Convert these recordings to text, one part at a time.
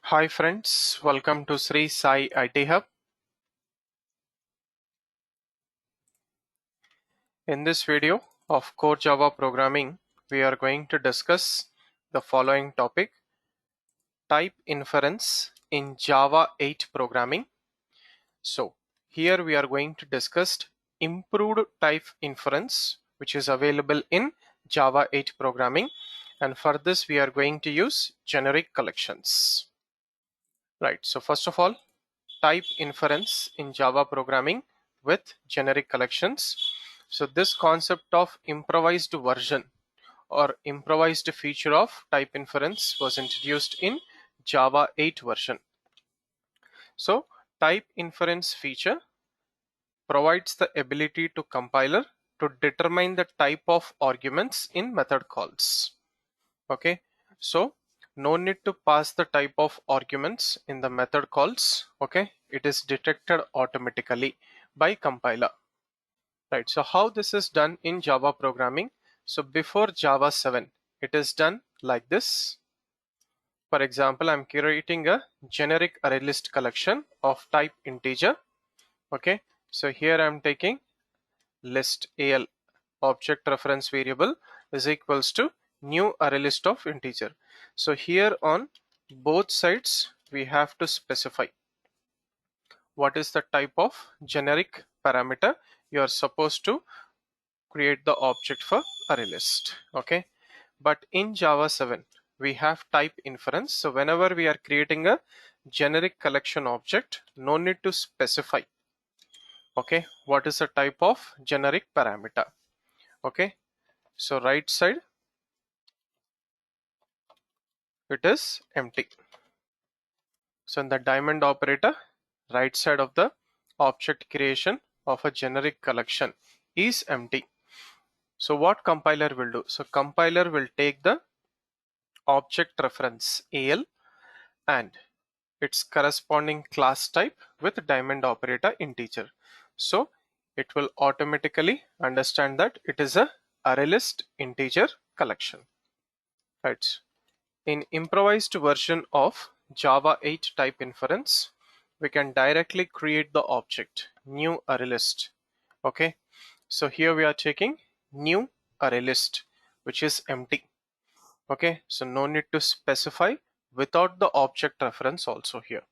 Hi friends, welcome to Sri Sai IT Hub. In this video of Core Java Programming, we are going to discuss the following topic: Type Inference in Java 8 Programming. So here we are going to discuss improved type inference which is available in Java 8 Programming, and for this we are going to use generic collections. Right, so first of all, type inference in Java programming with generic collections. So this concept of improvised version or improvised feature of type inference was introduced in Java 8 version. So type inference feature provides the ability to compiler to determine the type of arguments in method calls. Okay, so no need to pass the type of arguments in the method calls. Okay, it is detected automatically by compiler. Right, so how this is done in Java programming? So before Java 7 it is done like this. For example, I'm creating a generic array list collection of type integer. Okay, so here I'm taking list al object reference variable is equals to new array list of integer. So here on both sides we have to specify what is the type of generic parameter you are supposed to create the object for array list. Okay, but in Java 7 we have type inference. So whenever we are creating a generic collection object, no need to specify okay what is the type of generic parameter. Okay, so right side it is empty. So in the diamond operator, right side of the object creation of a generic collection is empty. So what compiler will do? So compiler will take the object reference al and its corresponding class type with diamond operator integer. So it will automatically understand that it is a array list integer collection. Right. In improvised version of Java 8 type inference, we can directly create the object new array list. Okay, so here we are taking new array list which is empty. Okay, so no need to specify without the object reference also here.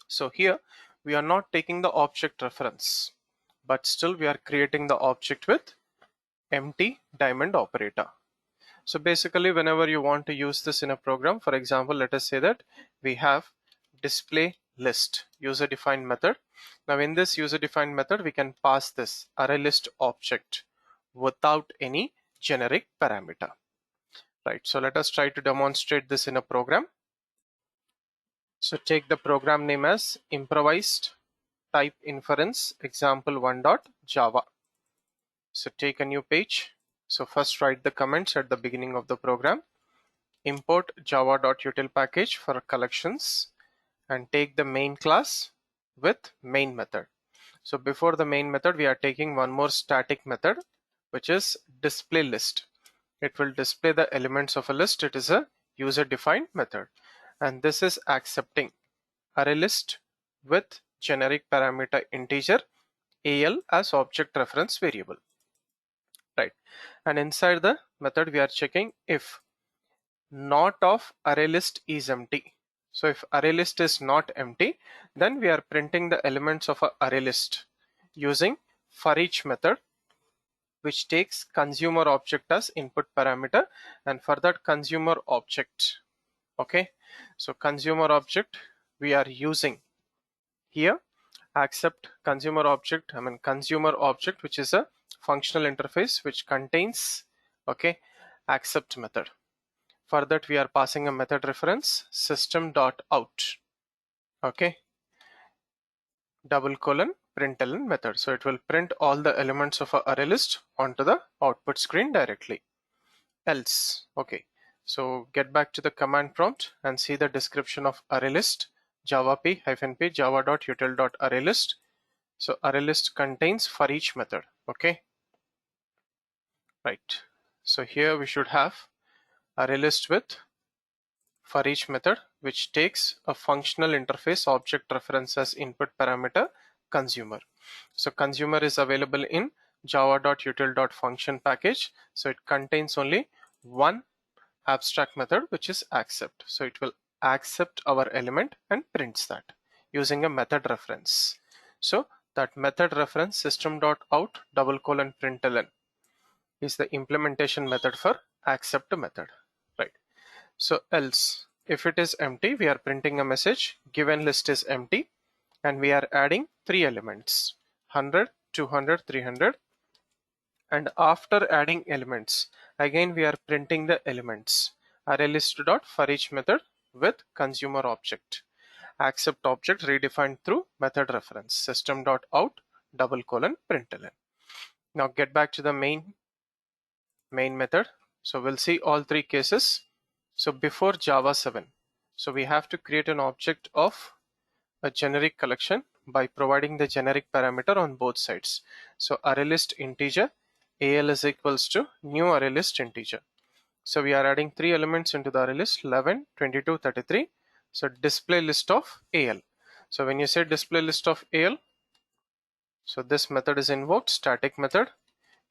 So here we are not taking the object reference, but still we are creating the object with empty diamond operator. So basically whenever you want to use this in a program, for example, let us say that we have display list user defined method. Now in this user defined method, we can pass this array list object without any generic parameter. Right, so let us try to demonstrate this in a program. So take the program name as improvised type inference example1.java. So take a new page. So first write the comments at the beginning of the program. Import java.util package for collections and take the main class with main method. So before the main method, we are taking one more static method, which is display list. It will display the elements of a list. It is a user defined method. And this is accepting array list with generic parameter integer al as object reference variable. Right. And inside the method, we are checking if not of array list is empty. So if array list is not empty, then we are printing the elements of a array list using for each method, which takes consumer object as input parameter, and for that consumer object. Okay, so consumer object we are using here accept consumer object, consumer object which is a functional interface which contains okay accept method. For that we are passing a method reference system.out. Okay, double colon println method. So it will print all the elements of a array list onto the output screen directly. Else, okay, so get back to the command prompt and see the description of array list java p-p java.util.arraylist. So array list contains for each method. Okay, right, so here we should have array list with for each method which takes a functional interface object reference as input parameter consumer. So consumer is available in java.util.function package. So it contains only one abstract method which is accept. So it will accept our element and prints that using a method reference. So that method reference system.out println is the implementation method for accept method, right? So else if it is empty, we are printing a message given list is empty and we are adding three elements 100, 200, 300, and after adding elements again we are printing the elements arraylist dot for each method with consumer object accept object redefined through method reference system.out println. Now get back to the main method. So we'll see all three cases. So before Java 7, so we have to create an object of a generic collection by providing the generic parameter on both sides. So ArrayList integer al is equals to new ArrayList integer. So we are adding three elements into the ArrayList 11, 22, 33. So display list of al. So when you say display list of al, so this method is invoked, static method.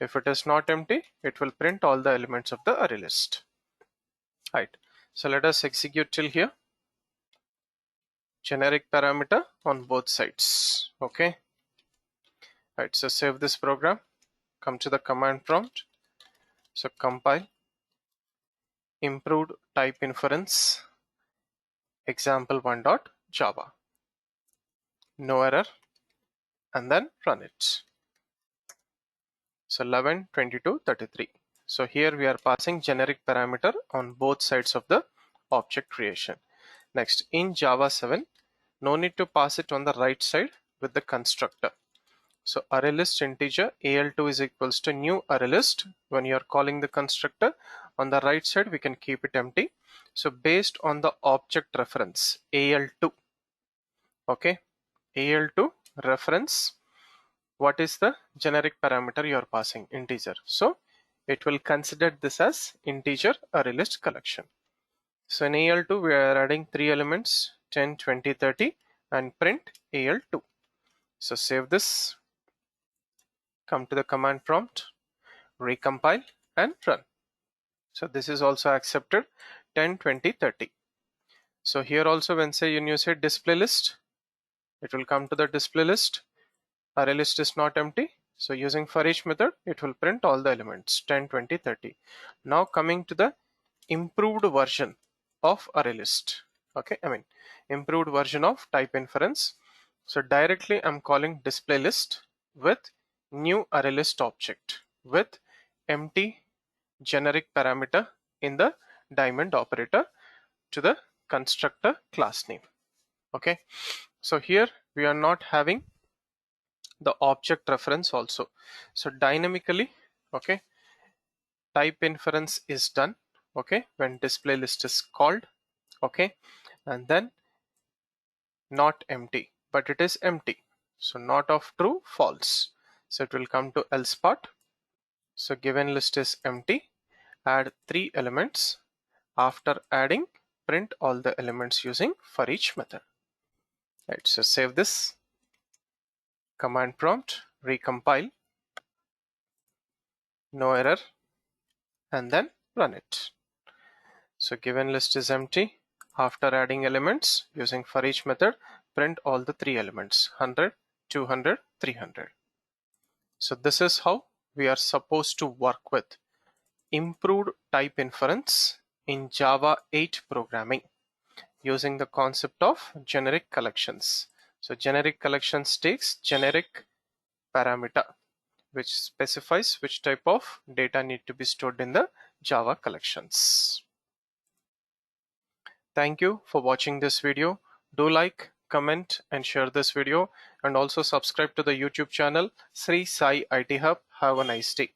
If it is not empty, it will print all the elements of the ArrayList. Right. So let us execute till here. Generic parameter on both sides. Okay. Right. So save this program. Come to the command prompt. So compile. Improved type inference. Example1.java. No error. And then run it. So 11, 22, 33. So here we are passing generic parameter on both sides of the object creation. Next, in Java 7, no need to pass it on the right side with the constructor. So ArrayList integer al2 is equals to new ArrayList. When you are calling the constructor, on the right side we can keep it empty. So based on the object reference al2, okay, al2 reference, what is the generic parameter you are passing? Integer. So it will consider this as integer ArrayList collection. So in al2 we are adding three elements 10, 20, 30 and print al2. So save this, come to the command prompt, recompile and run. So this is also accepted 10, 20, 30. So here also when you say display list, it will come to the display list. Array list is not empty. So using for each method, it will print all the elements 10, 20, 30. Now coming to the improved version of array list. Okay, improved version of type inference. So directly I'm calling display list with new array list object with empty generic parameter in the diamond operator to the constructor class name. Okay, so here we are not having the object reference also. So dynamically, okay, type inference is done, okay, when display list is called, okay, and then not empty, but it is empty. So not of true, false. So it will come to else part. So given list is empty, add three elements. After adding, print all the elements using for each method. Right, so save this, command prompt, recompile, no error, and then run it. So given list is empty. After adding elements using for each method, print all the three elements 100, 200, 300. So this is how we are supposed to work with improved type inference in Java 8 programming using the concept of generic collections. So generic collections takes generic parameter which specifies which type of data need to be stored in the Java collections. Thank you for watching this video. Do like, comment and share this video and also subscribe to the YouTube channel Sri Sai IT Hub. Have a nice day.